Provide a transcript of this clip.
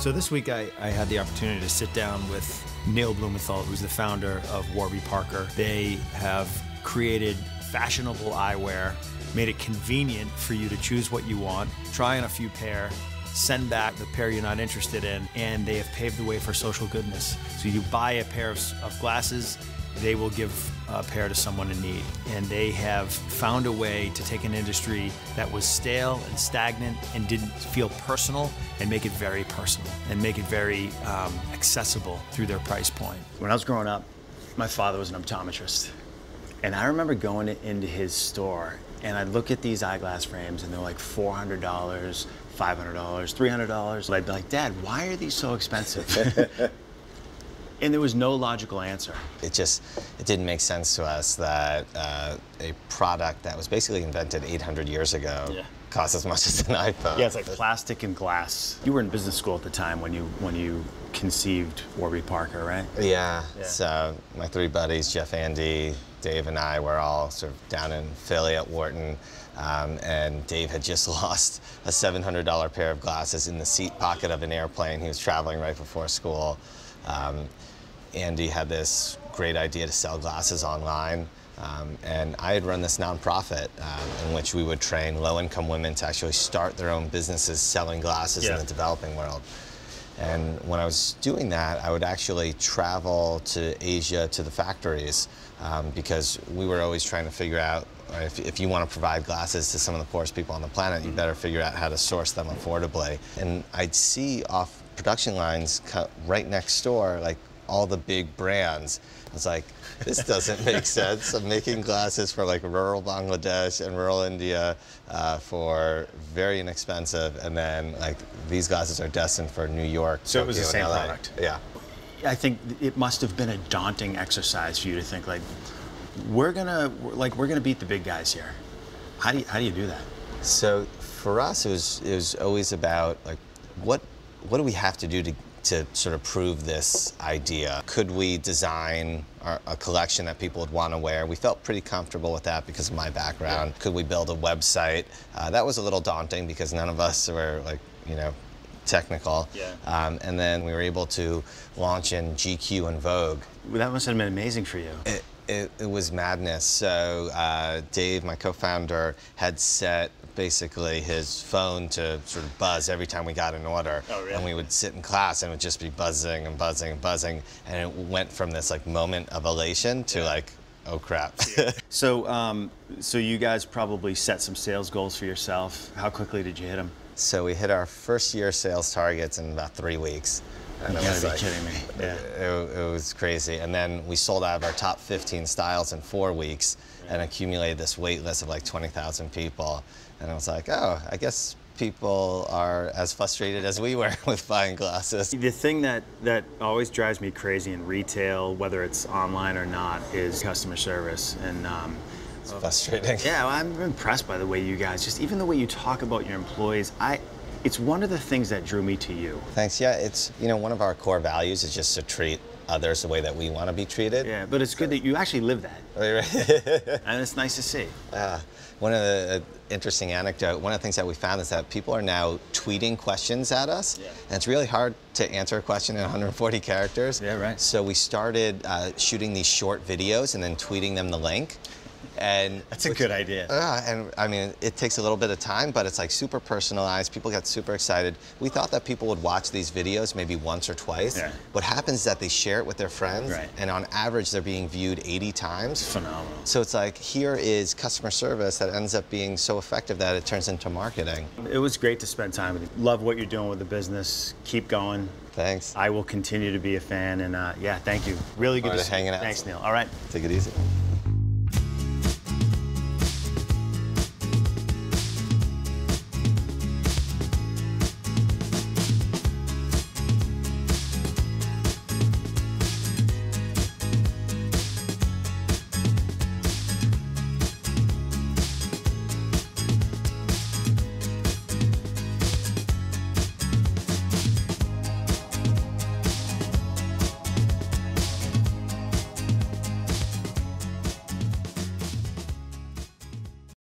So this week I had the opportunity to sit down with Neil Blumenthal, who's the founder of Warby Parker. They have created fashionable eyewear, made it convenient for you to choose what you want, try on a few pair, send back the pair you're not interested in, and they have paved the way for social goodness. So you buy a pair of glasses, they will give a pair to someone in need. And they have found a way to take an industry that was stale and stagnant and didn't feel personal and make it very personal and make it very accessible through their price point. When I was growing up, my father was an optometrist. And I remember going into his store and I'd look at these eyeglass frames and they're like $400, $500, $300. I'd be like, Dad, why are these so expensive? And there was no logical answer. It didn't make sense to us that a product that was basically invented 800 years ago costs as much as an iPhone. Yeah, it's like plastic and glass. You were in business school at the time when you conceived Warby Parker, right? Yeah. So my three buddies, Jeff, Andy, Dave, and I were all sort of down in Philly at Wharton, and Dave had just lost a $700 pair of glasses in the seat pocket of an airplane. He was traveling right before school. Andy had this great idea to sell glasses online, and I had run this nonprofit in which we would train low-income women to actually start their own businesses selling glasses in the developing world. And when I was doing that, I would actually travel to Asia to the factories because we were always trying to figure out if you want to provide glasses to some of the poorest people on the planet, you better figure out how to source them affordably. And I'd see off production lines right next door, like all the big brands. I was like, this doesn't make sense. I'm making glasses for like rural Bangladesh and rural India for very inexpensive, and then like these glasses are destined for New York. So it was the Tokyo, same and LA. product. Yeah. I think it must have been a daunting exercise for you to think like, we're gonna beat the big guys here. How do you do that? So for us, it was always about like what do we have to do to sort of prove this idea? Could we design a collection that people would want to wear? We felt pretty comfortable with that because of my background. Yeah. Could we build a website? That was a little daunting because none of us were like, technical. Yeah. And then we were able to launch in GQ and Vogue. Well, that must have been amazing for you. It was madness. So Dave, my co-founder, had set basically his phone to sort of buzz every time we got an order. Oh, really? And we would sit in class and it would just be buzzing and buzzing and buzzing. And it went from this like moment of elation to like, oh crap. Yeah. So you guys probably set some sales goals for yourself. How quickly did you hit them? So we hit our first year sales targets in about 3 weeks. You gotta be kidding me. Yeah. It was crazy. And then we sold out of our top 15 styles in 4 weeks and accumulated this wait list of like 20,000 people. And I was like, oh, I guess people are as frustrated as we were with buying glasses. The thing that always drives me crazy in retail, whether it's online or not, is customer service. And it's frustrating. Yeah, well, I'm impressed by the way you guys, just even the way you talk about your employees. It's one of the things that drew me to you. Thanks. Yeah, it's, one of our core values is just to treat others the way that we want to be treated. Yeah, but it's good that you actually live that. And it's nice to see. One of the interesting anecdote, one of the things that we found is that people are now tweeting questions at us. Yeah. And it's really hard to answer a question in 140 characters. Yeah, right. So we started shooting these short videos and then tweeting them the link. And that's a good idea. And I mean, it takes a little bit of time, but it's like super personalized. People get super excited. We thought that people would watch these videos maybe once or twice. Yeah. What happens is that they share it with their friends, and on average, they're being viewed 80 times. Phenomenal. So it's like, here is customer service that ends up being so effective that it turns into marketing. It was great to spend time with you. Love what you're doing with the business. Keep going. Thanks. I will continue to be a fan, and yeah, thank you. Really good to see you. Hanging out. Thanks, Neil. All right. Take it easy.